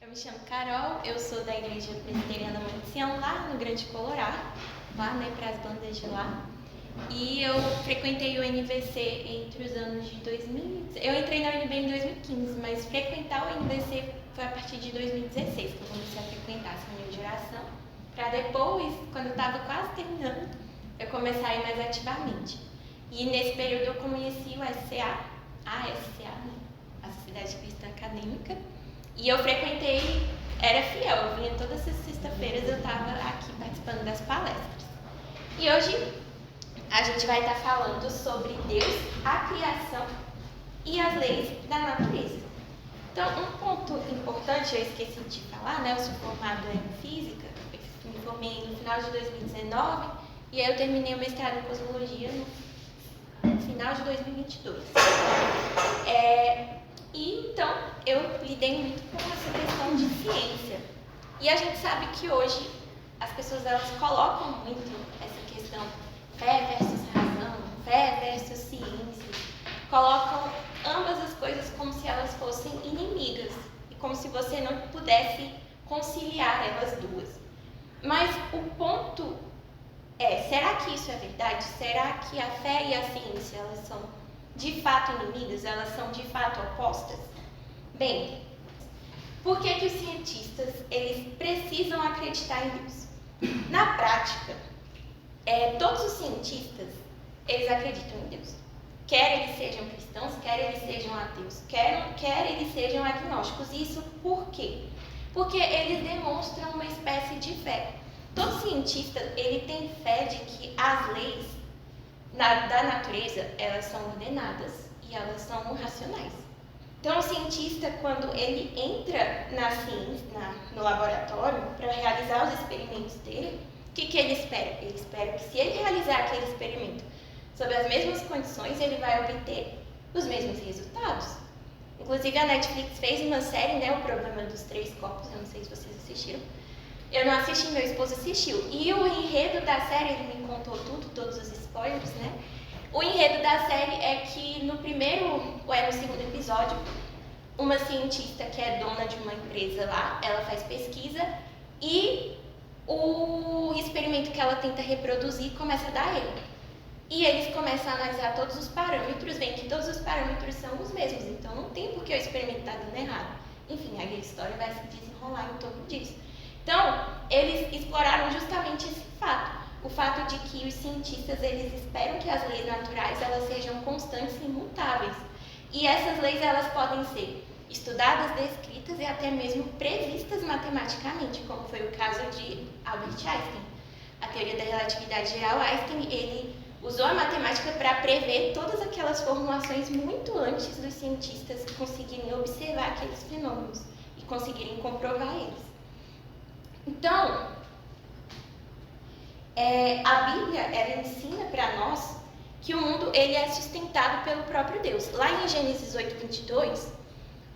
Eu me chamo Carol, eu sou da Igreja Presbiteriana Mãe de Sião, lá no Grande Colorado, lá, para as bandas de lá. E eu frequentei o NVC entre os anos de 2000. Eu entrei na UNB em 2015, mas frequentar o NVC foi a partir de 2016 que eu comecei a frequentar essa minha geração, para depois, quando eu estava quase terminando, eu começar a ir mais ativamente. E nesse período eu conheci o SCA, né? A Sociedade Cristã Acadêmica, e eu frequentei, era fiel, eu vinha todas as sextas-feiras, eu estava aqui participando das palestras. E hoje a gente vai estar falando sobre Deus, a criação e as leis da natureza. Então, um ponto importante, eu esqueci de falar, né? Eu sou formada em física, me formei no final de 2019 e aí eu terminei o mestrado em cosmologia no final de 2022. E então, eu lidei muito com essa questão de ciência. E a gente sabe que hoje as pessoas elas colocam muito essa questão fé versus razão, fé versus ciência. Colocam ambas as coisas como se elas fossem inimigas e como se você não pudesse conciliar elas duas. Mas o ponto é, será que isso é verdade? Será que a fé e a ciência elas são de fato inimigas? Elas são de fato opostas? Bem, por que os cientistas eles precisam acreditar em Deus? Na prática, todos os cientistas eles acreditam em Deus. Quer eles sejam cristãos, quer eles sejam ateus, quer eles sejam agnósticos. Isso por quê? Porque eles demonstram uma espécie de fé. Todo cientista ele tem fé de que as leis da natureza elas são ordenadas e elas são racionais. Então, o cientista, quando ele entra na ciência, no laboratório para realizar os experimentos dele, o que ele espera? Ele espera que se ele realizar aquele experimento sob as mesmas condições, ele vai obter os mesmos resultados. Inclusive, a Netflix fez uma série, né, O Problema dos Três Corpos, eu não sei se vocês assistiram. Eu não assisti, meu esposo assistiu. E o enredo da série, ele me contou tudo, todos os spoilers, né? O enredo da série é que no segundo episódio, uma cientista que é dona de uma empresa lá, ela faz pesquisa e o experimento que ela tenta reproduzir começa a dar erro. E eles começam a analisar todos os parâmetros, veem que todos os parâmetros são os mesmos, então não tem por que o experimento estar dando errado. Enfim, aí a história vai se desenrolar em torno disso. Então, eles exploraram justamente esse fato, o fato de que os cientistas eles esperam que as leis naturais elas sejam constantes e imutáveis. E essas leis elas podem ser estudadas, descritas e até mesmo previstas matematicamente, como foi o caso de Albert Einstein. A teoria da relatividade geral, Einstein ele usou a matemática para prever todas aquelas formulações muito antes dos cientistas conseguirem observar aqueles fenômenos e conseguirem comprovar eles. Então, a Bíblia ela ensina para nós que o mundo ele é sustentado pelo próprio Deus. Lá em Gênesis 8:22,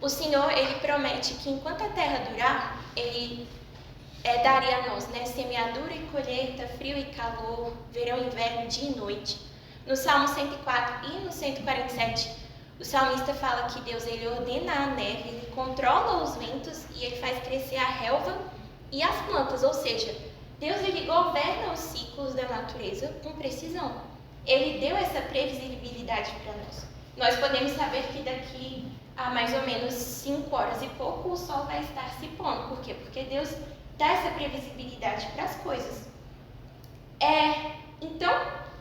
o Senhor ele promete que enquanto a terra durar, ele daria a nós, né, semeadura e colheita, frio e calor, verão e inverno, dia e noite. No Salmo 104 e no 147, o salmista fala que Deus ele ordena a neve, ele controla os ventos e ele faz crescer a relva e as plantas, ou seja, Deus ele governa os ciclos da natureza com precisão. Ele deu essa previsibilidade para nós. Nós podemos saber que daqui a mais ou menos 5 horas e pouco o sol vai estar se pondo. Por quê? Porque Deus dá essa previsibilidade para as coisas. Então,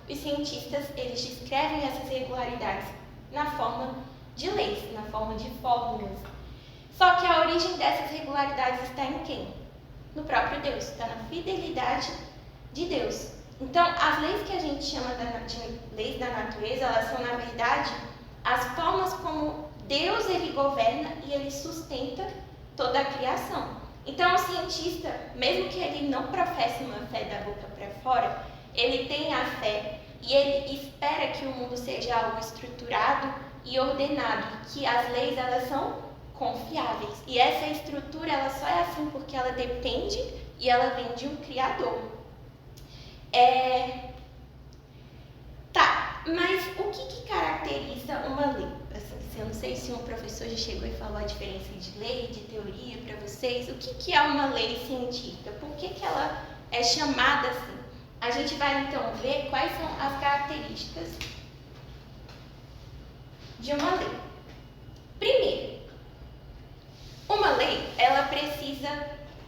os cientistas eles descrevem essas regularidades na forma de leis, na forma de fórmulas. Só que a origem dessas regularidades está em quem? No próprio Deus, está na fidelidade de Deus. Então, as leis que a gente chama de leis da natureza, elas são, na verdade, as formas como Deus ele governa e ele sustenta toda a criação. Então, o cientista, mesmo que ele não professe uma fé da boca para fora, ele tem a fé e ele espera que o mundo seja algo estruturado e ordenado, que as leis elas são confiáveis. E essa estrutura ela só é assim porque ela depende e ela vem de um Criador. Mas o que caracteriza uma lei? Assim, eu não sei se um professor já chegou e falou a diferença de lei, de teoria para vocês. O que é uma lei científica? Por que ela é chamada assim? A gente vai então ver quais são as características de uma lei. Primeiro, uma lei, ela precisa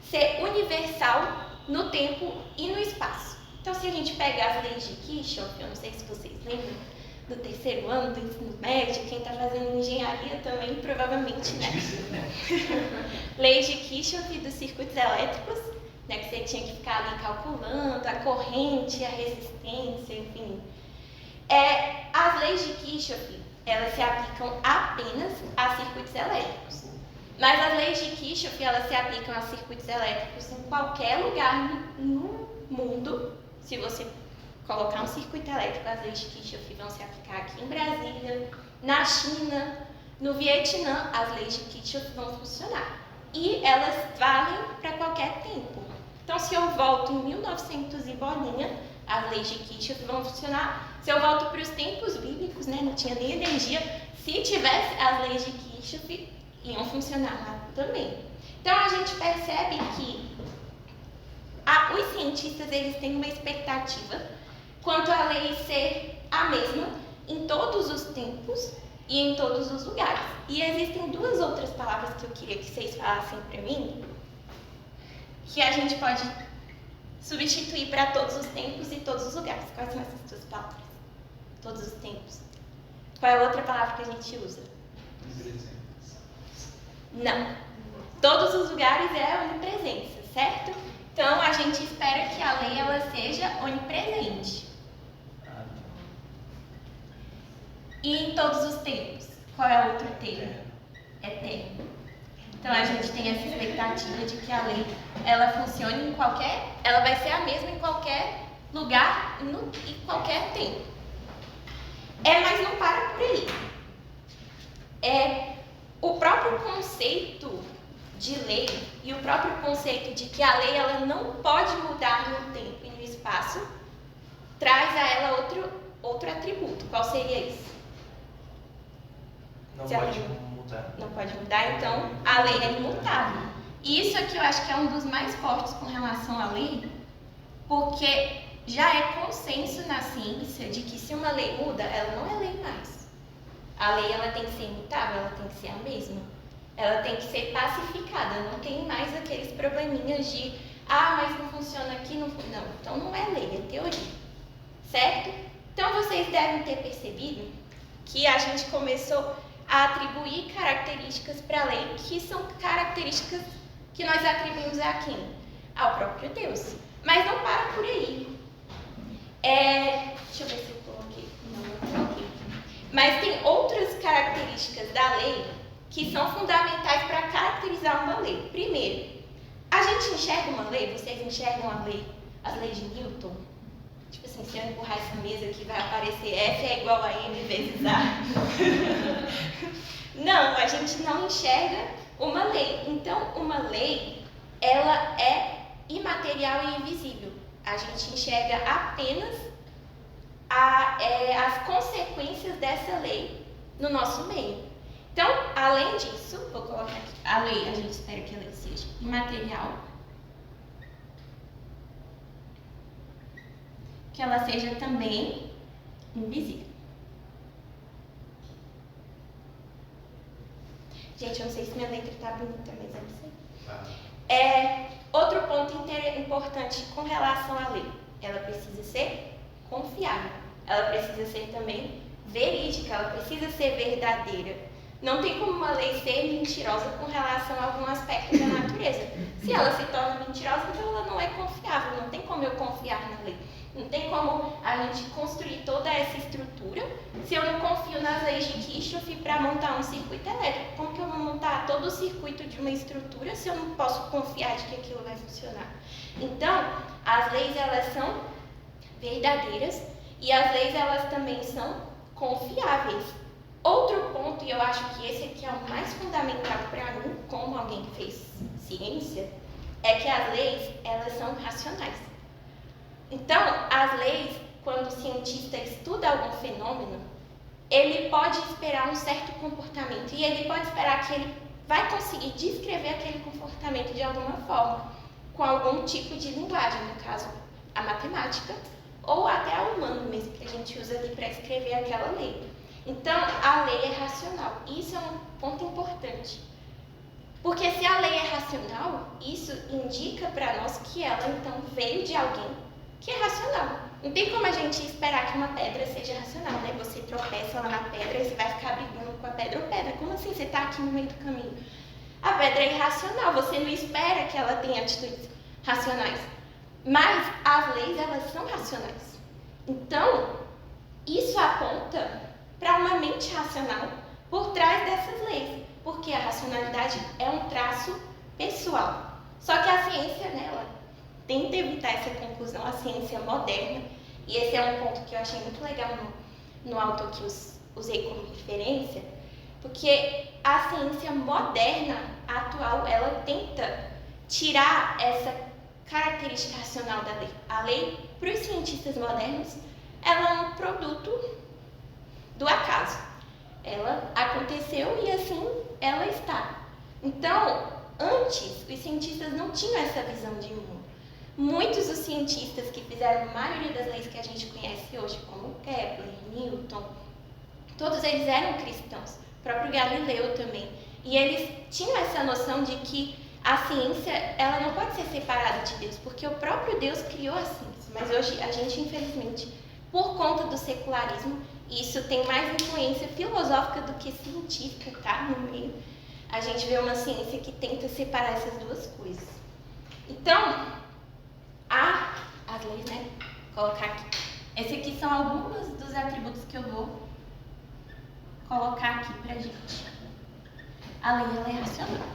ser universal no tempo e no espaço. Então, se a gente pegar as leis de Kirchhoff, eu não sei se vocês lembram, do terceiro ano do ensino médio, quem está fazendo engenharia também, provavelmente, né? Leis de Kirchhoff dos circuitos elétricos, né, que você tinha que ficar ali calculando a corrente, a resistência, enfim. As leis de Kirchhoff, elas se aplicam apenas a circuitos elétricos. Mas as leis de Kirchhoff, elas se aplicam a circuitos elétricos em qualquer lugar no mundo. Se você colocar um circuito elétrico, as leis de Kirchhoff vão se aplicar aqui em Brasília, na China, no Vietnã, as leis de Kirchhoff vão funcionar. E elas valem para qualquer tempo. Então, se eu volto em 1900 e bolinha, as leis de Kirchhoff vão funcionar. Se eu volto para os tempos bíblicos, né, não tinha nem energia, se tivesse as leis de Kirchhoff, iam funcionar lá também. Então, a gente percebe que os cientistas eles têm uma expectativa quanto à lei ser a mesma em todos os tempos e em todos os lugares. E existem duas outras palavras que eu queria que vocês falassem para mim, que a gente pode substituir para todos os tempos e todos os lugares. Quais são essas duas palavras? Todos os tempos. Qual é a outra palavra que a gente usa? Não. Todos os lugares é onipresença, certo? Então, a gente espera que a lei ela seja onipresente. E em todos os tempos. Qual é o outro termo? Eterno. Então, a gente tem essa expectativa de que a lei ela funcione ela vai ser a mesma em qualquer lugar e qualquer tempo. Mas não para por aí. O próprio conceito de lei e o próprio conceito de que a lei ela não pode mudar no tempo e no espaço traz a ela outro atributo. Qual seria isso? Não pode mudar. Não pode mudar, então a lei é imutável. E isso aqui eu acho que é um dos mais fortes com relação à lei, porque já é consenso na ciência de que se uma lei muda, ela não é lei mais. A lei ela tem que ser imutável, ela tem que ser a mesma. Ela tem que ser pacificada, não tem mais aqueles probleminhas de mas não funciona aqui, não. Então não é lei, é teoria. Certo? Então vocês devem ter percebido que a gente começou a atribuir características para a lei que são características que nós atribuímos a quem? Ao próprio Deus. Mas não para por aí. Deixa eu ver se eu coloquei. Não coloquei. Mas tem outras características da lei que são fundamentais para caracterizar uma lei. Primeiro, a gente enxerga uma lei, vocês enxergam as leis de Newton? Tipo assim, se eu empurrar essa mesa aqui, vai aparecer F é igual a M vezes A. Não, a gente não enxerga uma lei. Então, uma lei, ela é imaterial e invisível. A gente enxerga apenas as consequências dessa lei no nosso meio. Então, além disso, vou colocar aqui, a lei, a gente espera que ela seja imaterial, que ela seja também invisível. Gente, eu não sei se minha letra está bonita, mas eu não sei. Outro ponto importante com relação à lei, ela precisa ser confiável, ela precisa ser também verídica, ela precisa ser verdadeira. Não tem como uma lei ser mentirosa com relação a algum aspecto da natureza. Se ela se torna mentirosa, então ela não é confiável, não tem como eu confiar na lei. Não tem como a gente construir toda essa estrutura se eu não confio nas leis de Kirchhoff para montar um circuito elétrico. Como que eu vou montar todo o circuito de uma estrutura se eu não posso confiar de que aquilo vai funcionar? Então, as leis elas são verdadeiras e as leis elas também são confiáveis. Outro ponto, e eu acho que esse aqui é o mais fundamental para mim, como alguém que fez ciência, é que as leis elas são racionais. Então, as leis, quando o cientista estuda algum fenômeno, ele pode esperar um certo comportamento e ele pode esperar que ele vai conseguir descrever aquele comportamento de alguma forma, com algum tipo de linguagem, no caso, a matemática, ou até a humana mesmo, que a gente usa ali para escrever aquela lei. Então, a lei é racional. Isso é um ponto importante. Porque se a lei é racional, isso indica para nós que ela, então, veio de alguém que é racional. Não tem como a gente esperar que uma pedra seja racional, né? Você tropeça lá na pedra e você vai ficar brigando com a pedra. Ô, pedra, como assim você está aqui no meio do caminho? A pedra é irracional, você não espera que ela tenha atitudes racionais. Mas as leis, elas são racionais. Então, isso aponta para uma mente racional por trás dessas leis. Porque a racionalidade é um traço pessoal. Só que a ciência, né, ela tenta evitar essa conclusão, a ciência moderna, e esse é um ponto que eu achei muito legal no autor que usei como referência, porque a ciência moderna, atual, ela tenta tirar essa característica racional da lei. A lei, para os cientistas modernos, ela é um produto do acaso. Ela aconteceu e assim ela está. Então, antes, os cientistas não tinham essa visão de mundo. Muitos dos cientistas que fizeram a maioria das leis que a gente conhece hoje, como Kepler, Newton, todos eles eram cristãos. O próprio Galileu também. E eles tinham essa noção de que a ciência, ela não pode ser separada de Deus, porque o próprio Deus criou a ciência. Mas hoje a gente, infelizmente, por conta do secularismo, isso tem mais influência filosófica do que científica, tá? No meio, a gente vê uma ciência que tenta separar essas duas coisas. Então, as leis, né? Vou colocar aqui. Esses aqui são alguns dos atributos que eu vou colocar aqui pra gente. A lei, ela é racional.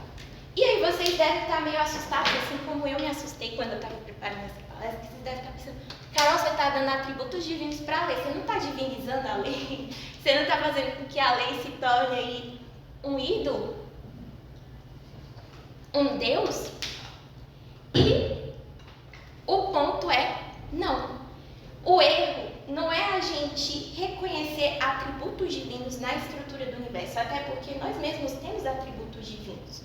E aí vocês devem estar meio assustados, assim como eu me assustei quando eu estava preparando essa palestra, que vocês devem estar pensando, Carol, você está dando atributos divinos para a lei, você não está divinizando a lei, você não está fazendo com que a lei se torne aí um ídolo, um Deus? E o ponto é, não. O erro não é a gente reconhecer atributos divinos na estrutura do universo, até porque nós mesmos temos atributos divinos.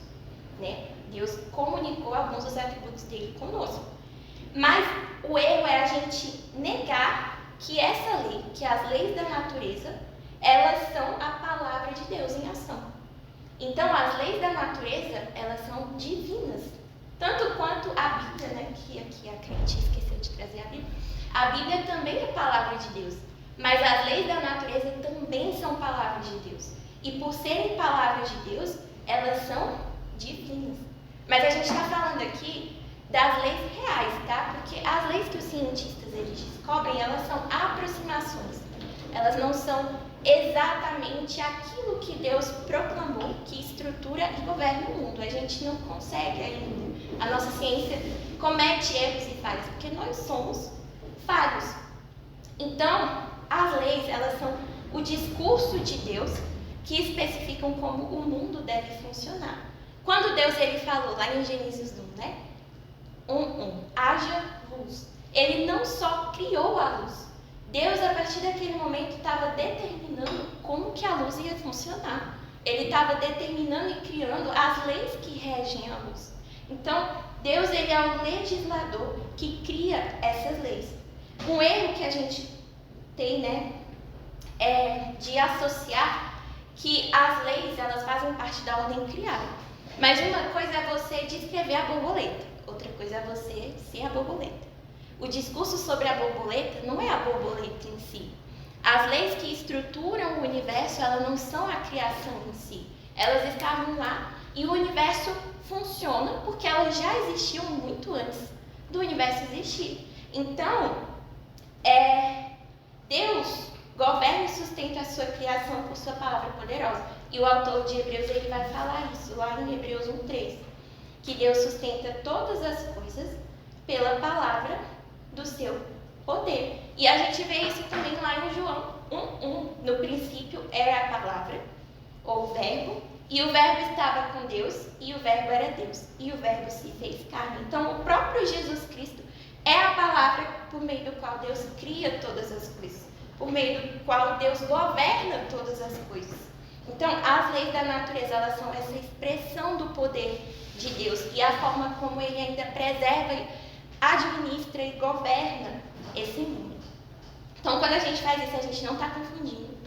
Né? Deus comunicou alguns dos atributos dele conosco. Mas o erro é a gente negar que essa lei, que as leis da natureza, elas são a palavra de Deus em ação. Então, as leis da natureza, elas são divinas. Tanto quanto a Bíblia, né? Que aqui a crente esqueceu de trazer a Bíblia. A Bíblia também é palavra de Deus. Mas as leis da natureza também são palavras de Deus. E por serem palavras de Deus, elas são divinas. Mas a gente está falando aqui das leis reais, tá? Porque as leis que os cientistas eles descobrem, elas são aproximações. Elas não são exatamente aquilo que Deus proclamou, que estrutura e governa o mundo. A gente não consegue ainda. A nossa ciência comete erros e falhas, porque nós somos falhos. Então, as leis, elas são o discurso de Deus que especificam como o mundo deve funcionar. Quando Deus ele falou lá em Gênesis 1, né? 1:1, haja luz. Ele não só criou a luz. Deus, a partir daquele momento, estava determinando como que a luz ia funcionar. Ele estava determinando e criando as leis que regem a luz. Então, Deus ele é o legislador que cria essas leis. Um erro que a gente tem, né, é de associar que as leis elas fazem parte da ordem criada. Mas uma coisa é você descrever a borboleta, outra coisa é você ser a borboleta. O discurso sobre a borboleta não é a borboleta em si. As leis que estruturam o universo, elas não são a criação em si. Elas estavam lá e o universo funciona porque elas já existiam muito antes do universo existir. Então, Deus governa e sustenta a sua criação por sua palavra poderosa. E o autor de Hebreus ele vai falar isso lá em Hebreus 1:3, que Deus sustenta todas as coisas pela palavra do seu poder. E a gente vê isso também lá em João 1:1. No princípio era a palavra, ou o verbo, e o verbo estava com Deus, e o verbo era Deus, e o verbo se fez carne. Então, o próprio Jesus Cristo É a palavra por meio do qual Deus cria todas as coisas, por meio do qual Deus governa todas as coisas. Então, as leis da natureza, elas são essa expressão do poder de Deus e a forma como Ele ainda preserva, administra e governa esse mundo. Então, quando a gente faz isso, a gente não está confundindo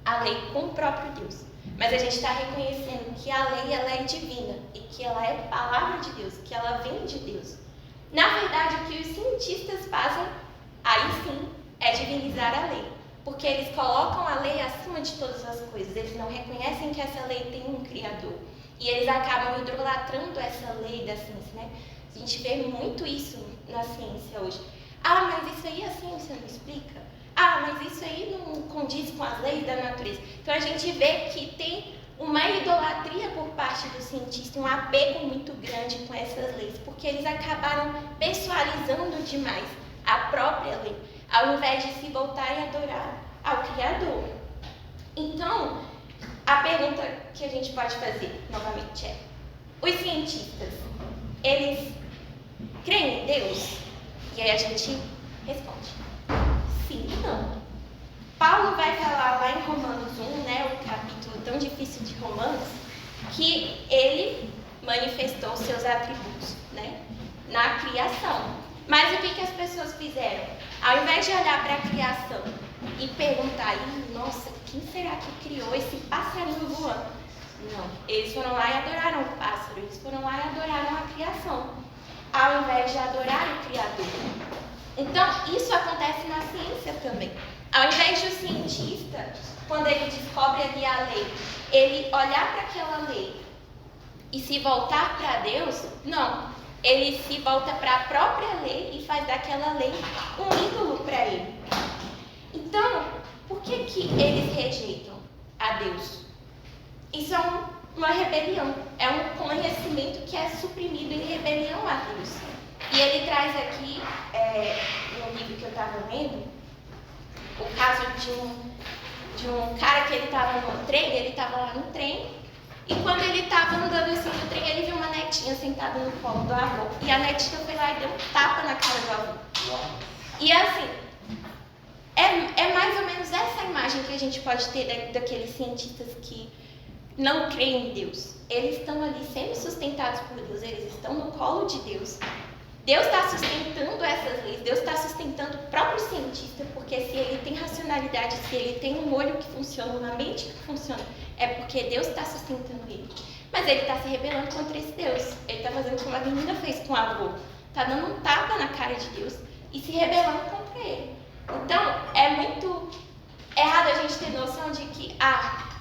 a lei com o próprio Deus, mas a gente está reconhecendo que a lei, ela é divina e que ela é palavra de Deus, que ela vem de Deus. Na verdade, o que os cientistas fazem, aí sim, é divinizar a lei, porque eles colocam a lei acima de todas as coisas, eles não reconhecem que essa lei tem um Criador, e eles acabam idolatrando essa lei da ciência, né? A gente vê muito isso na ciência hoje. Ah, mas isso aí a ciência não explica. Ah, mas isso aí não condiz com as leis da natureza. Então a gente vê que tem uma idolatria por parte do cientista, um apego muito grande com essas leis, porque eles acabaram pessoalizando demais a própria lei, ao invés de se voltar e adorar ao Criador. Então, a pergunta que a gente pode fazer, novamente, é: os cientistas, eles creem em Deus? E aí a gente responde: sim e não. Paulo vai falar lá em Romanos 1, né, o capítulo tão difícil de Romanos, que ele manifestou seus atributos, né, na criação. Mas o que as pessoas fizeram? Ao invés de olhar para a criação e perguntar: nossa, quem será que criou esse passarinho voando? Não, eles foram lá e adoraram o pássaro, eles foram lá e adoraram a criação, ao invés de adorar o Criador. Então, isso acontece na ciência também. Ao invés de o cientista, quando ele descobre ali a lei, ele olhar para aquela lei e se voltar para Deus, não. Ele se volta para a própria lei e faz daquela lei um ídolo para ele. Então, por que eles rejeitam a Deus? Isso é uma rebelião, é um conhecimento que é suprimido em rebelião a Deus. E ele traz aqui, no livro que eu estava lendo, o caso de um cara que ele estava no trem, ele estava lá no trem, e quando ele estava andando assim no trem, ele viu uma netinha sentada no colo do avô. E a netinha foi lá e deu um tapa na cara do avô. E assim, é mais ou menos essa imagem que a gente pode ter daqueles cientistas que não creem em Deus. Eles estão ali sendo sustentados por Deus, eles estão no colo de Deus. Deus está sustentando essas leis, Deus está sustentando o próprio cientista, porque se ele tem racionalidade, se ele tem um olho que funciona, uma mente que funciona, é porque Deus está sustentando ele. Mas ele está se rebelando contra esse Deus. Ele está fazendo como a menina fez com o avô. Está dando um tapa na cara de Deus e se rebelando contra ele. Então, é muito errado a gente ter noção de que,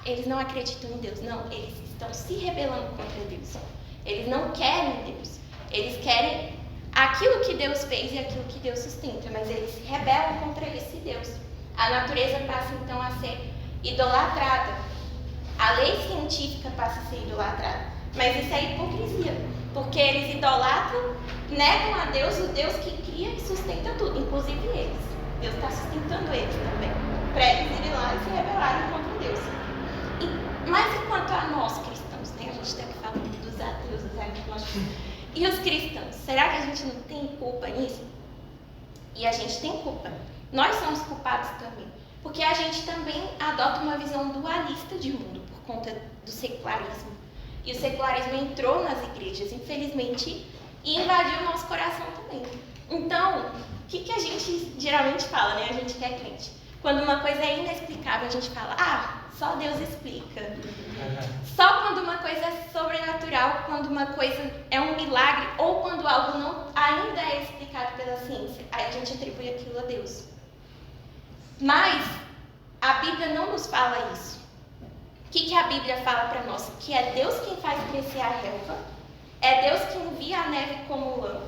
eles não acreditam em Deus. Não, eles estão se rebelando contra Deus. Eles não querem Deus. Eles querem aquilo que Deus fez e aquilo que Deus sustenta, mas eles se rebelam contra esse Deus. A natureza passa então a ser idolatrada. A lei científica passa a ser idolatrada. Mas isso é hipocrisia, porque eles idolatram, negam a Deus, o Deus que cria e sustenta tudo, inclusive eles. Deus está sustentando eles também, para eles irem lá e se rebelarem contra Deus. Mas enquanto a nós cristãos, né? A gente está aqui falando dos ateus, dos agnósticos. E os cristãos, será que a gente não tem culpa nisso? E a gente tem culpa. Nós somos culpados também. Porque a gente também adota uma visão dualista de mundo por conta do secularismo. E o secularismo entrou nas igrejas, infelizmente, e invadiu o nosso coração também. Então, o que a gente geralmente fala, né? A gente que é crente. Quando uma coisa é inexplicável, a gente fala: só Deus explica. Só quando uma coisa é sobrenatural, quando uma coisa é um milagre, ou quando algo não ainda é explicado pela ciência, aí a gente atribui aquilo a Deus. Mas a Bíblia não nos fala isso. O que a Bíblia fala para nós? Que é Deus quem faz crescer a relva, é Deus que envia a neve como lã,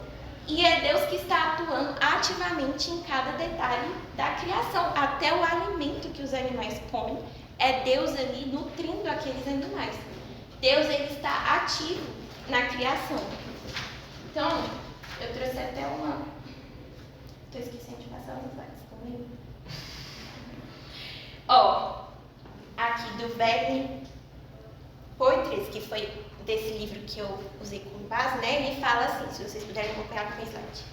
e é Deus que está atuando ativamente em cada detalhe da criação, até o alimento que os animais comem. É Deus ali nutrindo aqueles animais. Deus, ele está ativo na criação. Então, eu trouxe até uma... Estou esquecendo de passar os slides comigo. Aqui do Verne Poitras, que foi desse livro que eu usei como base, né? Ele fala assim, se vocês puderem acompanhar com o slide.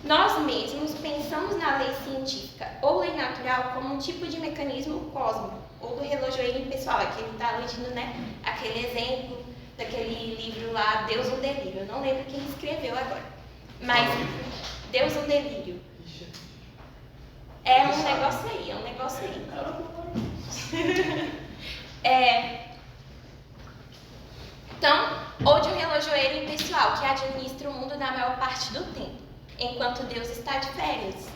Nós mesmos pensamos na lei científica ou lei natural como um tipo de mecanismo cósmico, ou do relojoeiro pessoal, que ele está lendo, né? Aquele exemplo daquele livro lá, Deus um Delírio. Eu não lembro quem escreveu agora, mas Deus um Delírio. É um negócio aí, Então, ou de um relojoeiro impessoal que administra o mundo na maior parte do tempo, enquanto Deus está de férias.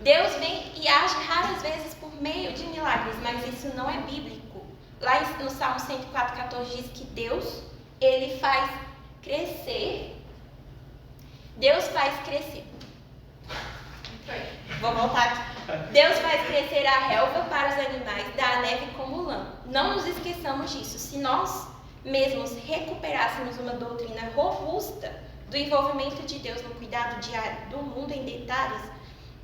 Deus vem e age raras vezes por meio de milagres, mas isso não é bíblico. Lá no Salmo 104,14 diz que Deus, ele faz crescer. Deus faz crescer. Vou voltar aqui. Deus faz crescer a relva para os animais, dá a neve como lã. Não nos esqueçamos disso. Se nós mesmos recuperássemos uma doutrina robusta do envolvimento de Deus no cuidado diário do mundo em detalhes,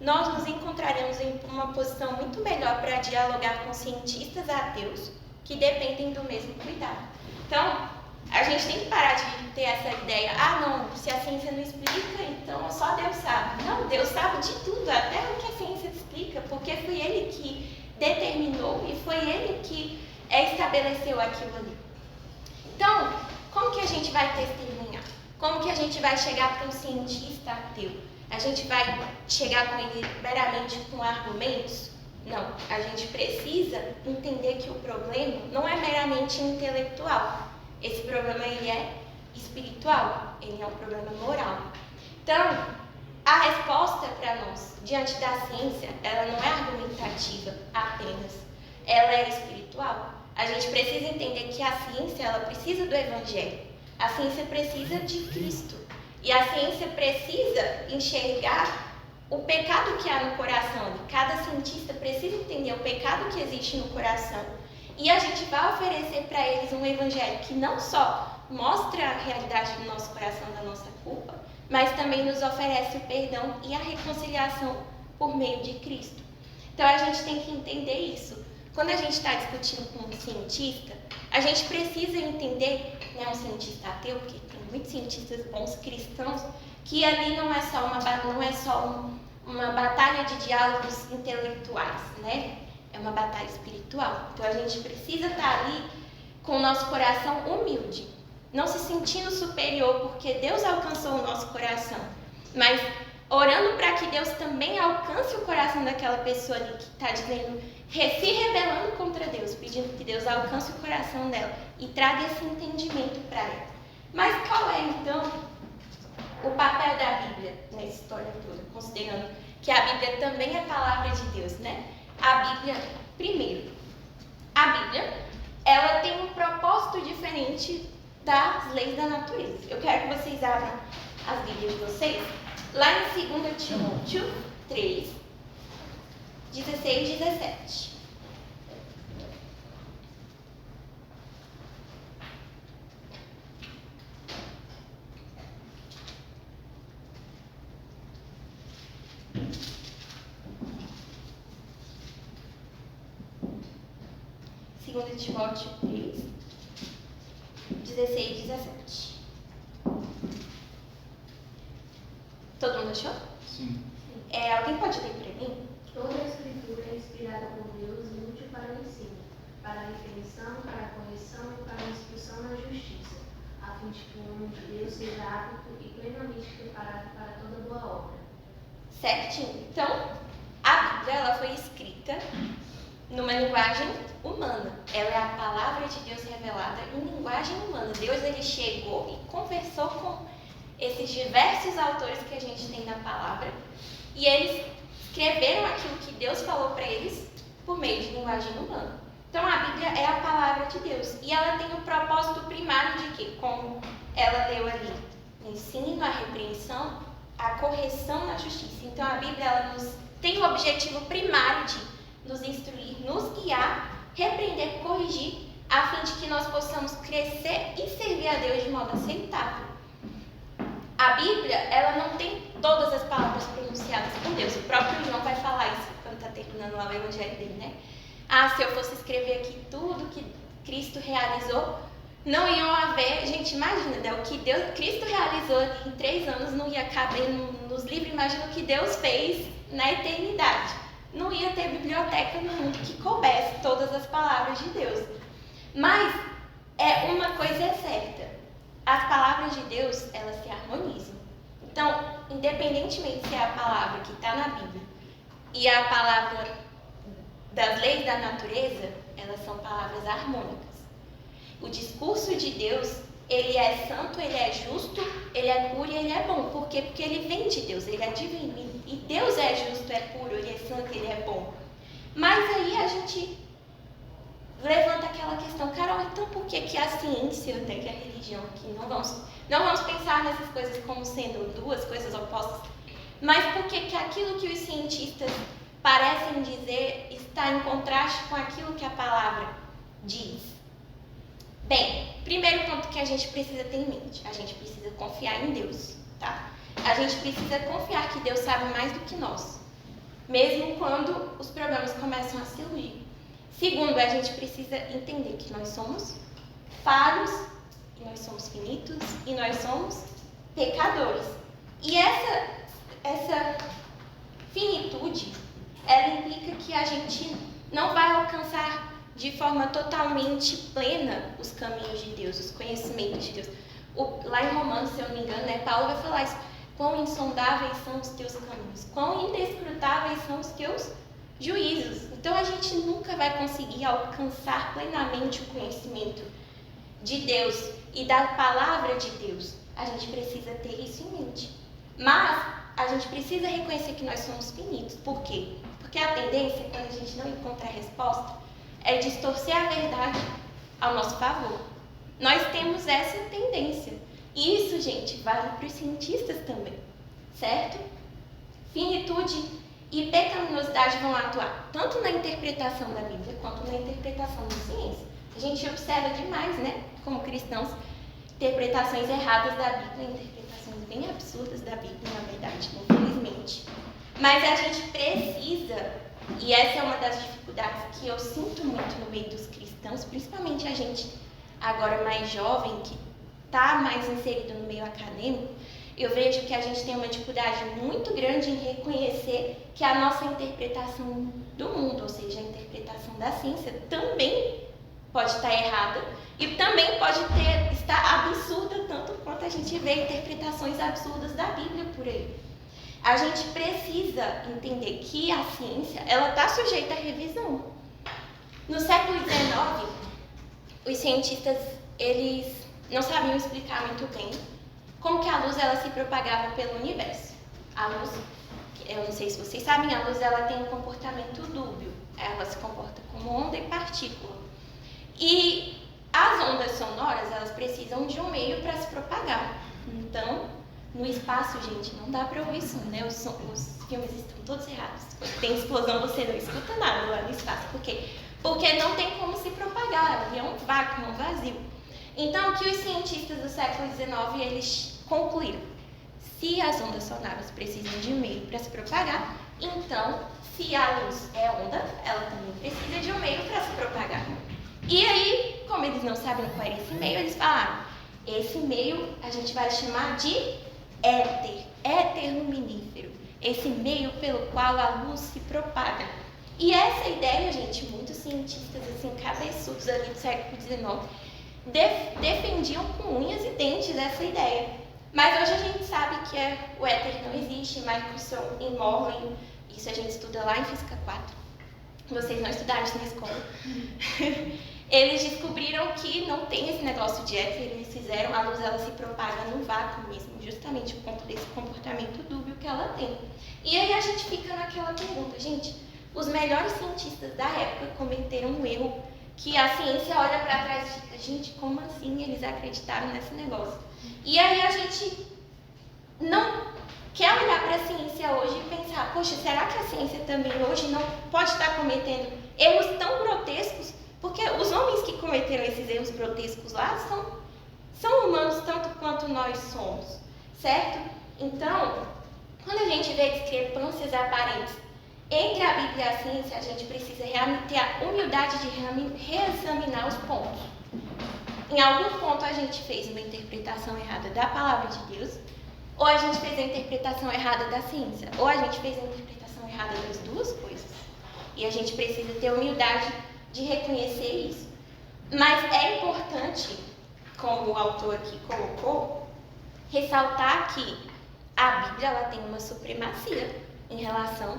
nós nos encontraremos em uma posição muito melhor para dialogar com cientistas ateus que dependem do mesmo cuidado. Então, a gente tem que parar de ter essa ideia, não, se a ciência não explica, então só Deus sabe. Não, Deus sabe de tudo, até o que a ciência explica, porque foi Ele que determinou e foi Ele que estabeleceu aquilo ali. Então, como que a gente vai testemunhar? Como que a gente vai chegar para um cientista ateu? A gente vai chegar com ele meramente com argumentos? Não, a gente precisa entender que o problema não é meramente intelectual. Esse problema ele é espiritual, ele é um problema moral. Então, a resposta para nós, diante da ciência, ela não é argumentativa apenas, ela é espiritual. A gente precisa entender que a ciência, ela precisa do Evangelho. A ciência precisa de Cristo. E a ciência precisa enxergar o pecado que há no coração. Cada cientista precisa entender o pecado que existe no coração. E a gente vai oferecer para eles um Evangelho que não só mostra a realidade do nosso coração, da nossa culpa, mas também nos oferece o perdão e a reconciliação por meio de Cristo. Então a gente tem que entender isso. Quando a gente está discutindo com um cientista, a gente precisa entender, um cientista ateu, porque tem muitos cientistas bons cristãos, que ali não é só uma batalha de diálogos intelectuais, né? É uma batalha espiritual. Então a gente precisa estar ali com o nosso coração humilde, não se sentindo superior porque Deus alcançou o nosso coração, mas orando para que Deus também alcance o coração daquela pessoa ali que está dizendo, se rebelando contra Deus, pedindo que Deus alcance o coração dela e traga esse entendimento para ela. Mas qual é então o papel da Bíblia nessa história toda, considerando que a Bíblia também é a palavra de Deus, né? A Bíblia, primeiro, a Bíblia, ela tem um propósito diferente das leis da natureza. Eu quero que vocês abram as Bíblias de vocês, lá em 2 Timóteo 3, 16 e 17. Segundo Timóteo 3, 16 e 17. Todo mundo achou? Sim. Alguém pode ler para mim? Toda a Escritura é inspirada por Deus e útil para o ensino, para a repreensão, para a correção e para a instrução na justiça, a fim de que o homem de Deus seja apto e plenamente preparado para toda boa obra. Certinho. Então, a Bíblia ela foi escrita numa linguagem humana. Ela é a palavra de Deus revelada em linguagem humana. Deus ele chegou e conversou com esses diversos autores que a gente tem na palavra e eles escreveram aquilo que Deus falou para eles por meio de linguagem humana. Então a Bíblia é a palavra de Deus e ela tem um propósito primário de quê? Como ela deu ali, o ensino, a repreensão, a correção na justiça. Então a Bíblia ela tem o objetivo primário de nos instruir, nos guiar, repreender, corrigir, a fim de que nós possamos crescer e servir a Deus de modo aceitável. A Bíblia, ela não tem todas as palavras pronunciadas por Deus. O próprio João vai falar isso quando está terminando lá o evangelho dele, né? Se eu fosse escrever aqui tudo que Cristo realizou, não iam haver... Gente, imagina, né? O que Cristo realizou em 3 anos não ia caber nos livros. Imagina o que Deus fez na eternidade. Não ia ter biblioteca no mundo que coubesse todas as palavras de Deus. Mas uma coisa é certa. As palavras de Deus, elas se harmonizam. Então, independentemente se é a palavra que está na Bíblia e a palavra das leis da natureza, elas são palavras harmônicas. O discurso de Deus, ele é santo, ele é justo, ele é puro e ele é bom. Por quê? Porque ele vem de Deus, ele é divino. E Deus é justo, é puro, ele é santo, ele é bom. Mas aí a gente levanta aquela questão, Carol, então por que a ciência, né, que a religião aqui, não vamos pensar nessas coisas como sendo duas coisas opostas, mas por que aquilo que os cientistas parecem dizer está em contraste com aquilo que a palavra diz? Bem, primeiro ponto que a gente precisa ter em mente, a gente precisa confiar em Deus, tá? A gente precisa confiar que Deus sabe mais do que nós, mesmo quando os problemas começam a surgir. Segundo, a gente precisa entender que nós somos falhos, e nós somos finitos, e nós somos pecadores. E essa finitude, ela implica que a gente não vai alcançar de forma totalmente plena os caminhos de Deus, os conhecimentos de Deus. Lá em Romanos, se eu não me engano, Paulo vai falar isso. Quão insondáveis são os teus caminhos, quão inescrutáveis são os teus juízos. Então a gente nunca vai conseguir alcançar plenamente o conhecimento de Deus e da palavra de Deus. A gente precisa ter isso em mente. Mas a gente precisa reconhecer que nós somos finitos. Por quê? Porque a tendência, quando a gente não encontra a resposta, é distorcer a verdade ao nosso favor. Nós temos essa tendência. E isso, gente, vale para os cientistas também, certo? Finitude e pecaminosidade vão atuar tanto na interpretação da Bíblia quanto na interpretação da ciência. A gente observa demais, né, como cristãos, interpretações erradas da Bíblia, interpretações bem absurdas da Bíblia, na verdade, infelizmente. Mas a gente precisa, e essa é uma das dificuldades que eu sinto muito no meio dos cristãos, principalmente a gente agora mais jovem, que está mais inserido no meio acadêmico, eu vejo que a gente tem uma dificuldade muito grande em reconhecer que a nossa interpretação do mundo, ou seja, a interpretação da ciência, também pode estar errada e também pode estar absurda, tanto quanto a gente vê interpretações absurdas da Bíblia por aí. A gente precisa entender que a ciência, ela está sujeita à revisão. No século XIX, os cientistas, eles não sabiam explicar muito bem como que a luz ela se propagava pelo universo. A luz, eu não sei se vocês sabem, a luz ela tem um comportamento dúbio. Ela se comporta como onda e partícula. E as ondas sonoras, elas precisam de um meio para se propagar. Então, no espaço, gente, não dá para ouvir som, né? Os filmes estão todos errados. Quando tem explosão, você não escuta nada lá no espaço. Por quê? Porque não tem como se propagar, é um vácuo, é um vazio. Então, o que os cientistas do século XIX, eles concluíram? Se as ondas sonoras precisam de um meio para se propagar, então, se a luz é onda, ela também precisa de um meio para se propagar. E aí, como eles não sabem qual é esse meio, eles falaram, esse meio a gente vai chamar de éter luminífero, esse meio pelo qual a luz se propaga. E essa ideia, gente, muitos cientistas assim, cabeçudos ali do século XIX, defendiam com unhas e dentes essa ideia. Mas hoje a gente sabe que o éter não existe, Michelson e Morley, isso a gente estuda lá em Física 4. Vocês não estudaram isso na escola. Eles descobriram que não tem esse negócio de éter, eles fizeram, a luz ela se propaga no vácuo mesmo, justamente por conta desse comportamento dúbio que ela tem. E aí a gente fica naquela pergunta, gente, os melhores cientistas da época cometeram um erro que a ciência olha para trás e fica, gente, como assim eles acreditaram nesse negócio? E aí a gente não quer olhar para a ciência hoje e pensar, poxa, será que a ciência também hoje não pode estar cometendo erros tão grotescos? Porque os homens que cometeram esses erros grotescos lá são humanos tanto quanto nós somos, certo? Então, quando a gente vê discrepâncias aparentes entre a Bíblia e a ciência, a gente precisa realmente ter a humildade de reexaminar os pontos. em algum ponto a gente fez uma interpretação errada da palavra de Deus, ou a gente fez a interpretação errada da ciência, ou a gente fez a interpretação errada das duas coisas. E a gente precisa ter humildade de reconhecer isso. Mas é importante, como o autor aqui colocou, ressaltar que a Bíblia ela tem uma supremacia em relação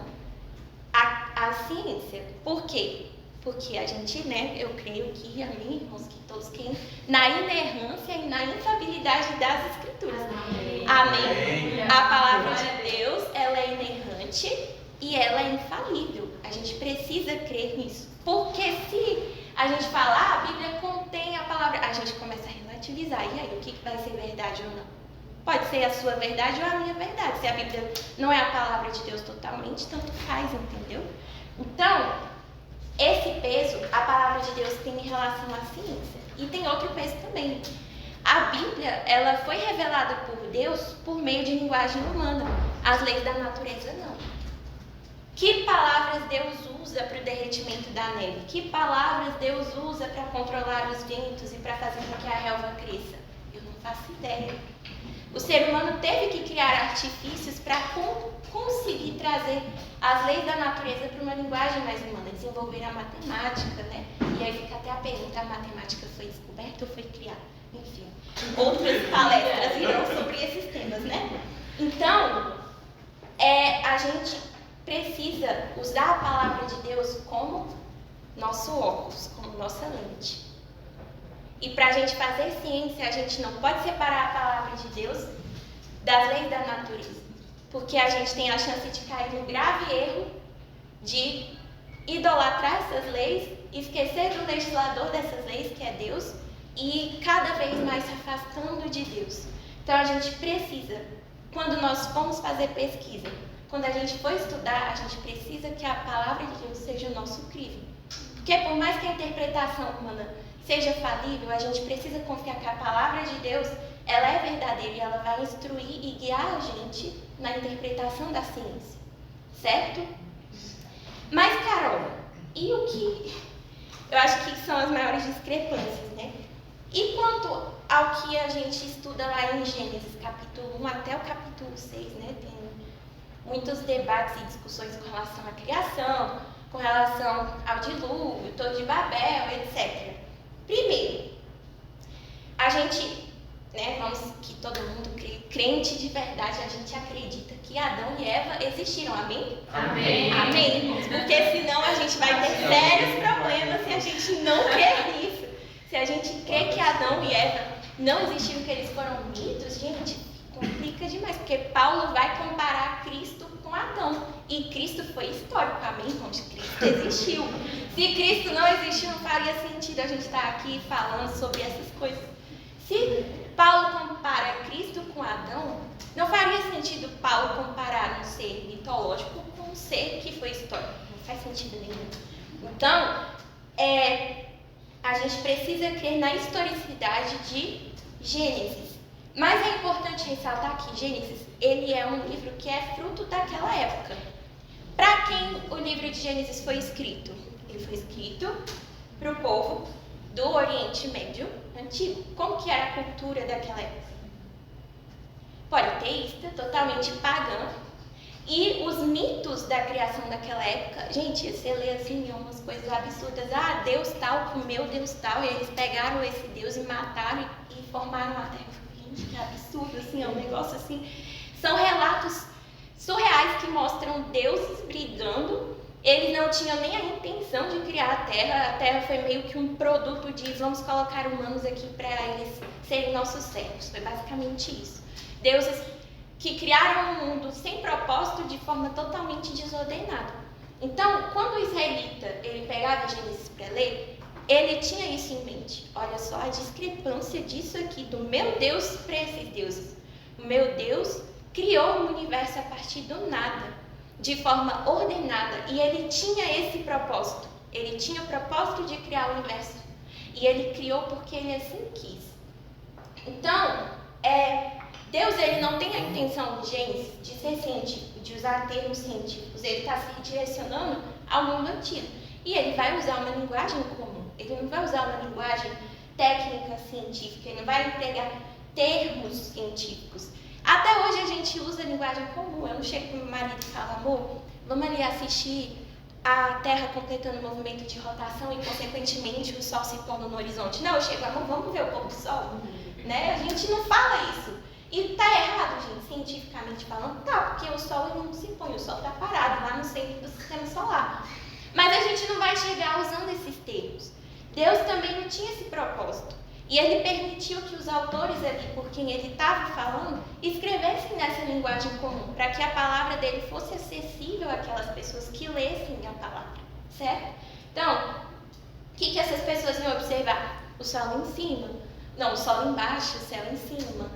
à ciência. Por quê? Porque a gente, eu creio que, amém, irmãos, que todos creem na inerrância e na infalibilidade das Escrituras. Amém? A palavra de Deus, ela é inerrante e ela é infalível. A gente precisa crer nisso. Porque se a gente falar, a Bíblia contém a palavra, a gente começa a relativizar. E aí, o que vai ser verdade ou não? Pode ser a sua verdade ou a minha verdade. Se a Bíblia não é a palavra de Deus totalmente, tanto faz, entendeu? Então, esse peso, a palavra de Deus tem em relação à ciência. E tem outro peso também. A Bíblia, ela foi revelada por Deus por meio de linguagem humana. As leis da natureza, não. Que palavras Deus usa para o derretimento da neve? Que palavras Deus usa para controlar os ventos e para fazer com que a relva cresça? Eu não faço ideia. O ser humano teve que criar artifícios para conseguir trazer as leis da natureza para uma linguagem mais humana, desenvolver a matemática, E aí fica até a pergunta, a matemática foi descoberta ou foi criada? Enfim, outras palestras virão sobre esses temas, Então, a gente precisa usar a palavra de Deus como nosso óculos, como nossa lente. E para a gente fazer ciência, a gente não pode separar a palavra de Deus das leis da natureza. Porque a gente tem a chance de cair no grave erro de idolatrar essas leis, esquecer do legislador dessas leis, que é Deus, e cada vez mais se afastando de Deus. Então a gente precisa, quando nós formos fazer pesquisa, quando a gente for estudar, a gente precisa que a palavra de Deus seja o nosso crivo. Porque por mais que a interpretação humana seja falível, a gente precisa confiar que a palavra de Deus, ela é verdadeira e ela vai instruir e guiar a gente na interpretação da ciência. Certo? Mas, Carol, e o que eu acho que são as maiores discrepâncias, E quanto ao que a gente estuda lá em Gênesis, capítulo 1 até o capítulo 6, Tem muitos debates e discussões com relação à criação, com relação ao dilúvio, Torre de Babel, etc. Primeiro, a gente, vamos que todo mundo crente de verdade, a gente acredita que Adão e Eva existiram, amém? Amém. Amém, irmãos, porque senão a gente vai ter sérios problemas se a gente não crer nisso. Se a gente crê que Adão e Eva não existiram, que eles foram mitos, gente, complica demais, porque Paulo vai comparar Cristo com Adão. E Cristo foi histórico, amém, irmãos? Cristo existiu. Se Cristo não existiu, não faria sentido a gente estar aqui falando sobre essas coisas. Se Paulo compara Cristo com Adão, não faria sentido Paulo comparar um ser mitológico com um ser que foi histórico. Não faz sentido nenhum. Então, a gente precisa crer na historicidade de Gênesis. Mas é importante ressaltar que Gênesis, ele é um livro que é fruto daquela época. Para quem o livro de Gênesis foi escrito? Ele foi escrito para o povo do Oriente Médio antigo. Como que era a cultura daquela época? Politeísta, totalmente pagã. E os mitos da criação daquela época, gente, você lê assim umas coisas absurdas. Deus tal comeu Deus tal, e eles pegaram esse Deus e mataram e formaram a terra. Gente, que absurdo, assim, é um negócio assim. São relatos surreais que mostram deuses brigando. Eles não tinham nem a intenção de criar a terra foi meio que um produto de vamos colocar humanos aqui para eles serem nossos servos. Foi basicamente isso. Deuses que criaram um mundo sem propósito de forma totalmente desordenada. Então, quando o israelita ele pegava Gênesis para ler, ele tinha isso em mente. Olha só a discrepância disso aqui, do meu Deus para esses deuses. O meu Deus criou o universo a partir do nada, de forma ordenada, e ele tinha esse propósito. Ele tinha o propósito de criar o universo. E ele criou porque ele assim quis. Então, Deus ele não tem a intenção de Gênesis de ser científico, de usar termos científicos. Ele está se direcionando ao mundo antigo. E ele vai usar uma linguagem comum. Ele não vai usar uma linguagem técnica científica, ele não vai empregar termos científicos. Até hoje a gente usa a linguagem comum. Eu não chego com meu marido e falo, amor, vamos ali assistir a Terra completando o movimento de rotação e, consequentemente, o Sol se pondo no horizonte. Não, eu chego, amor, vamos ver o pôr do Sol? Né? A gente não fala isso. E tá errado, gente, cientificamente falando? Tá, porque o Sol ele não se põe, o Sol tá parado lá no centro do sistema solar. Mas a gente não vai chegar usando esses termos. Deus também não tinha esse propósito. E ele permitiu que os autores ali, por quem ele estava falando, escrevessem nessa linguagem comum, para que a palavra dele fosse acessível àquelas pessoas que lessem a palavra, certo? Então, o que essas pessoas iam observar? O sol em cima. Não, o sol embaixo, o céu em cima.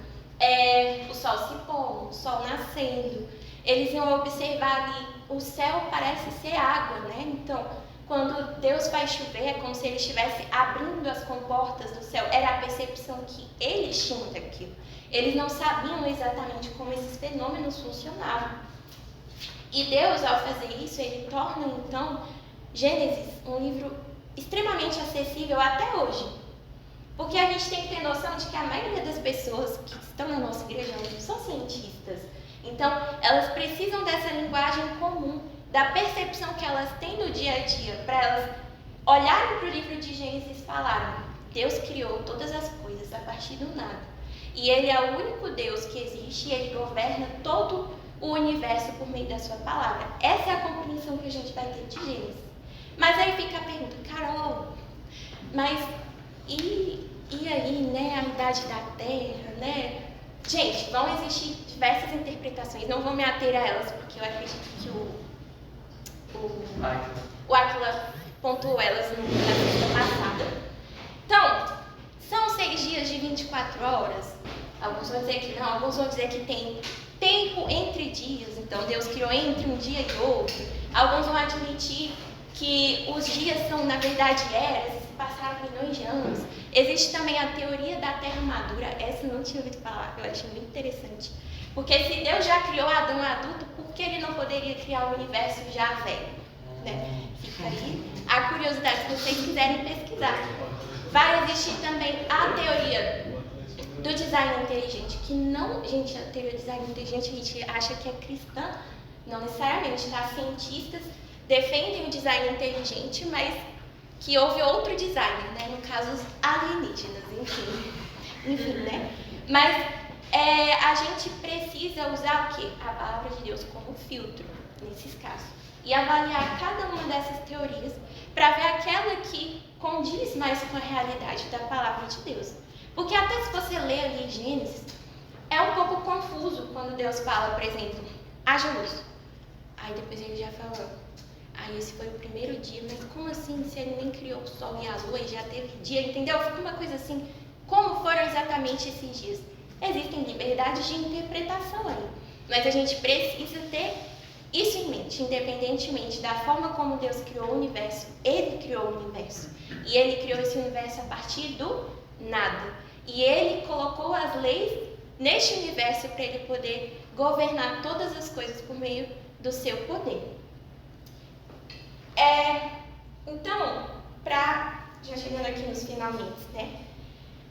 O sol se pondo, o sol nascendo. Eles iam observar ali, o céu parece ser água, né? Então, quando Deus faz chover, é como se ele estivesse abrindo as comportas do céu. Era a percepção que eles tinham daquilo. Eles não sabiam exatamente como esses fenômenos funcionavam. E Deus, ao fazer isso, ele torna, então, Gênesis um livro extremamente acessível até hoje. Porque a gente tem que ter noção de que a maioria das pessoas que estão na nossa igreja não são cientistas. Então, elas precisam dessa linguagem comum, da percepção que elas têm no dia a dia, para elas olharem para o livro de Gênesis e falarem, Deus criou todas as coisas a partir do nada. E Ele é o único Deus que existe e Ele governa todo o universo por meio da sua palavra. Essa é a compreensão que a gente vai ter de Gênesis. Mas aí fica a pergunta, Carol, mas e aí, né, a idade da Terra, né? Gente, vão existir diversas interpretações, não vou me ater a elas, porque eu acredito que o Aquila pontuou elas na semana passada. Então, são 6 dias de 24 horas? Alguns vão dizer que não, alguns vão dizer que tem tempo entre dias, então Deus criou entre um dia e outro. Alguns vão admitir que os dias são, na verdade, eras, se passaram milhões de anos. Existe também a teoria da Terra madura, essa eu não tinha ouvido falar, eu achei muito interessante. Porque se Deus já criou Adão adulto, por que ele não poderia criar o universo já velho? Né? Fica aí a curiosidade, se vocês quiserem pesquisar. Vai existir também a teoria do design inteligente, que não, gente, a teoria do design inteligente a gente acha que é cristã, não necessariamente, tá? Cientistas defendem o design inteligente, mas que houve outro design, né? No caso, os alienígenas, enfim, né? Mas a gente precisa usar o quê? A palavra de Deus como filtro, nesses casos. E avaliar cada uma dessas teorias para ver aquela que condiz mais com a realidade da palavra de Deus. Porque até se você ler ali Gênesis, é um pouco confuso quando Deus fala, por exemplo, haja luz. Aí depois ele já falou, esse foi o primeiro dia, mas como assim se ele nem criou o sol e a lua e já teve dia, entendeu? Fica uma coisa assim, como foram exatamente esses dias? Existem liberdades de interpretação aí, mas a gente precisa ter isso em mente, independentemente da forma como Deus criou o universo. Ele criou o universo, e Ele criou esse universo a partir do nada. E Ele colocou as leis neste universo para Ele poder governar todas as coisas por meio do seu poder. Então, já chegando aqui nos finalmente, né?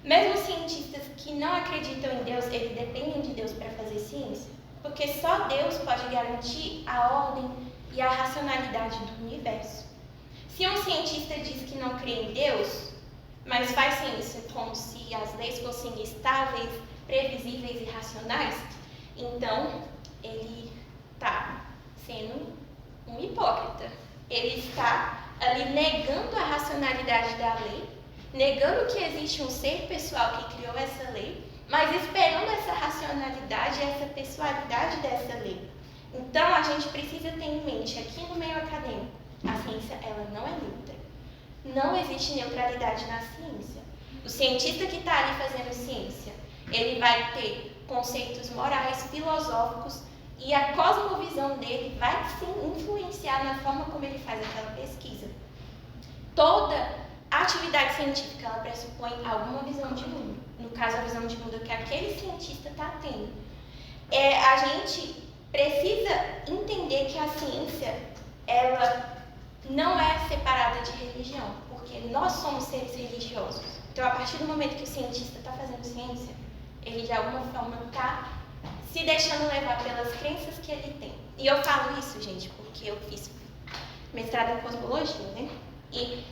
Mesmo cientistas que não acreditam em Deus, eles dependem de Deus para fazer ciência, porque só Deus pode garantir a ordem e a racionalidade do universo. Se um cientista diz que não crê em Deus, mas faz ciência como se as leis fossem estáveis, previsíveis e racionais, então ele está sendo um hipócrita. Ele está ali negando a racionalidade da lei, negando que existe um ser pessoal que criou essa lei, mas esperando essa racionalidade e essa pessoalidade dessa lei. Então, a gente precisa ter em mente, aqui no meio acadêmico, a ciência ela não é neutra. Não existe neutralidade na ciência. O cientista que está ali fazendo ciência, ele vai ter conceitos morais, filosóficos, e a cosmovisão dele vai sim influenciar na forma como ele faz aquela pesquisa. Toda atividade científica ela pressupõe alguma visão de mundo. No caso, a visão de mundo que aquele cientista está tendo. A gente precisa entender que a ciência ela não é separada de religião, porque nós somos seres religiosos. Então, a partir do momento que o cientista está fazendo ciência, ele de alguma forma está se deixando levar pelas crenças que ele tem. E eu falo isso, gente, porque eu fiz mestrado em cosmologia, né? E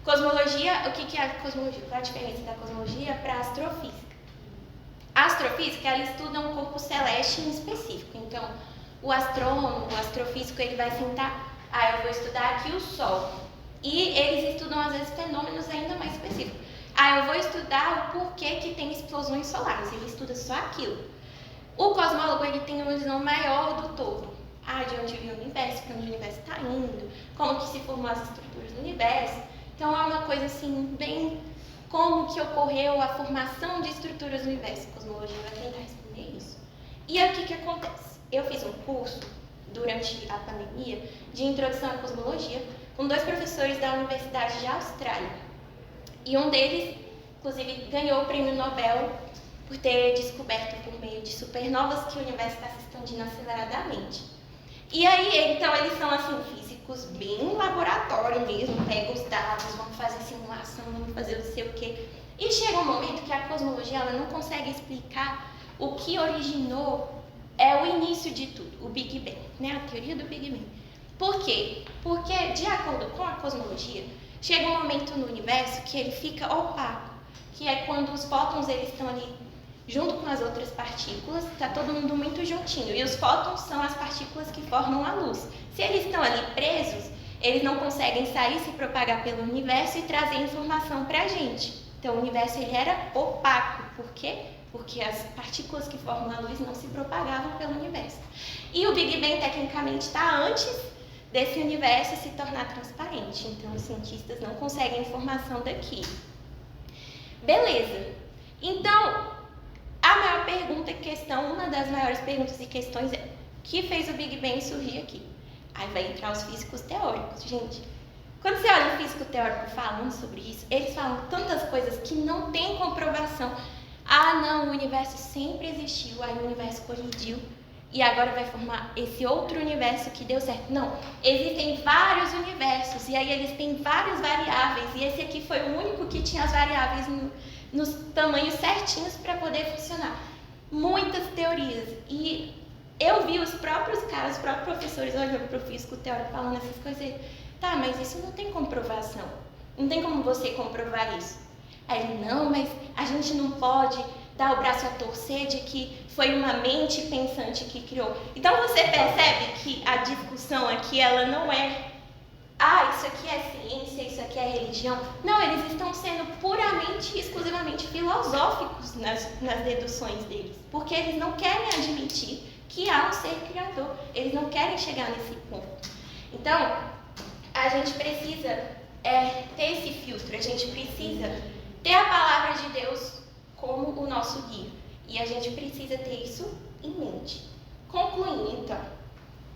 cosmologia, o que é a cosmologia? Qual a diferença da cosmologia para a astrofísica? A astrofísica, ela estuda um corpo celeste em específico. Então, o astrônomo, o astrofísico, ele vai sentar, eu vou estudar aqui o Sol. E eles estudam, às vezes, fenômenos ainda mais específicos. Eu vou estudar o porquê que tem explosões solares. Ele estuda só aquilo. O cosmólogo, ele tem uma visão maior do todo. De onde vem o universo, para onde o universo está indo, como que se formam as estruturas do universo. Então, é uma coisa, assim, bem como que ocorreu a formação de estruturas do universo. A cosmologia vai tentar responder isso. E aí, o que acontece? Eu fiz um curso, durante a pandemia, de introdução à cosmologia, com 2 professores da Universidade de Austrália. E um deles, inclusive, ganhou o prêmio Nobel por ter descoberto por meio de supernovas que o universo está se expandindo aceleradamente. E aí, então, eles são, assim, físicos bem laboratório mesmo, pegam os dados, vão fazer simulação, vão fazer não sei o quê. E chega um momento que a cosmologia ela não consegue explicar o que originou o início de tudo, o Big Bang, né? A teoria do Big Bang. Por quê? Porque, de acordo com a cosmologia, chega um momento no universo que ele fica opaco, que é quando os fótons eles estão ali junto com as outras partículas, está todo mundo muito juntinho. E os fótons são as partículas que formam a luz. Se eles estão ali presos, eles não conseguem sair, se propagar pelo universo e trazer informação para a gente. Então, o universo ele era opaco. Por quê? Porque as partículas que formam a luz não se propagavam pelo universo. E o Big Bang, tecnicamente, está antes desse universo se tornar transparente. Então, os cientistas não conseguem informação daqui. Beleza. Então, a maior pergunta e questão, uma das maiores perguntas e questões é: o que fez o Big Bang surgir aqui? Aí vai entrar os físicos teóricos. Gente, quando você olha um físico teórico falando sobre isso, eles falam tantas coisas que não tem comprovação. Não, o universo sempre existiu, aí o universo colidiu e agora vai formar esse outro universo que deu certo. Não, existem vários universos e aí eles têm várias variáveis e esse aqui foi o único que tinha as variáveis nos tamanhos certinhos para poder funcionar. Muitas teorias. E eu vi os próprios caras, os próprios professores olhando para o físico teórico falando essas coisas. Tá, mas isso não tem comprovação. Não tem como você comprovar isso. Aí ele, não, mas a gente não pode dar o braço a torcer de que foi uma mente pensante que criou. Então você percebe que a discussão aqui, ela não é isso aqui é ciência, isso aqui é religião. Não, eles estão sendo puramente e exclusivamente filosóficos nas deduções deles. Porque eles não querem admitir que há um ser criador. Eles não querem chegar nesse ponto. Então, a gente precisa ter esse filtro. A gente precisa ter a palavra de Deus como o nosso guia. E a gente precisa ter isso em mente. Concluindo, então,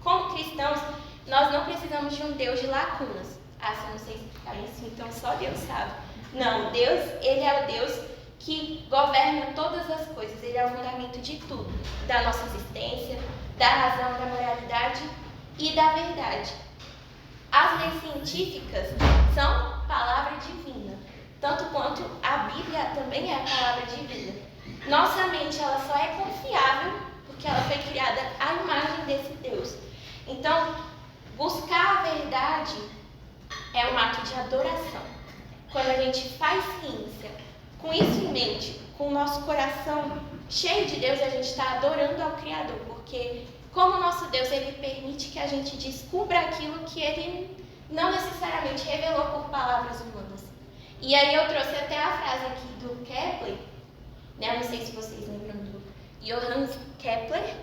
como cristãos, nós não precisamos de um Deus de lacunas. Se eu não sei explicar isso, então só Deus sabe. Não, Deus, Ele é o Deus que governa todas as coisas. Ele é o fundamento de tudo. Da nossa existência, da razão, da moralidade e da verdade. As leis científicas são palavra divina. Tanto quanto a Bíblia também é a palavra divina. Nossa mente ela só é confiável porque ela foi criada à imagem desse Deus. Então, buscar a verdade é um ato de adoração. Quando a gente faz ciência, com isso em mente, com o nosso coração cheio de Deus, a gente está adorando ao Criador. Porque, como o nosso Deus, Ele permite que a gente descubra aquilo que Ele não necessariamente revelou por palavras humanas. E aí eu trouxe até a frase aqui do Kepler, né? Não sei se vocês lembram do Johannes Kepler.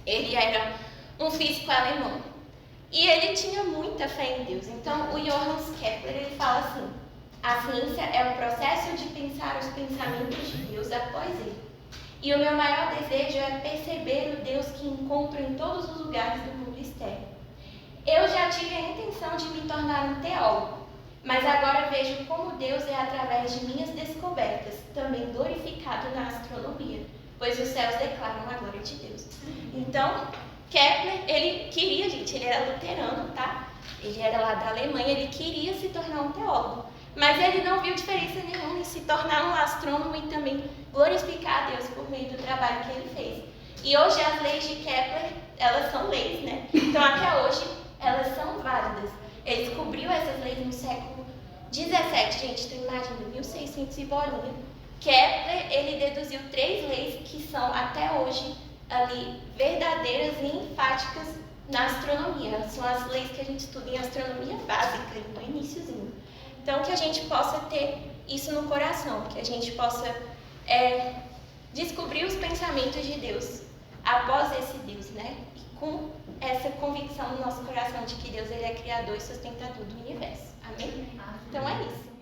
Ele era um físico alemão. E ele tinha muita fé em Deus. Então, o Johannes Kepler, ele fala assim: a ciência é o processo de pensar os pensamentos de Deus após ele. E o meu maior desejo é perceber o Deus que encontro em todos os lugares do mundo externo. Eu já tive a intenção de me tornar um teólogo, mas agora vejo como Deus é através de minhas descobertas, também glorificado na astronomia, pois os céus declaram a glória de Deus. Então, Kepler, ele queria, gente, ele era luterano, tá? Ele era lá da Alemanha, ele queria se tornar um teólogo. Mas ele não viu diferença nenhuma em se tornar um astrônomo e também glorificar a Deus por meio do trabalho que ele fez. E hoje as leis de Kepler, elas são leis, né? Então até hoje elas são válidas. Ele descobriu essas leis no século 17, gente, então imagina, 1600 e bolinha. Kepler, ele deduziu 3 leis que são até hoje ali verdadeiras e enfáticas na astronomia. São as leis que a gente estuda em astronomia básica, no iniciozinho. Então que a gente possa ter isso no coração, que a gente possa descobrir os pensamentos de Deus após esse Deus, né? E com essa convicção no nosso coração de que Deus ele é criador e sustentador do universo. Amém? Então é isso.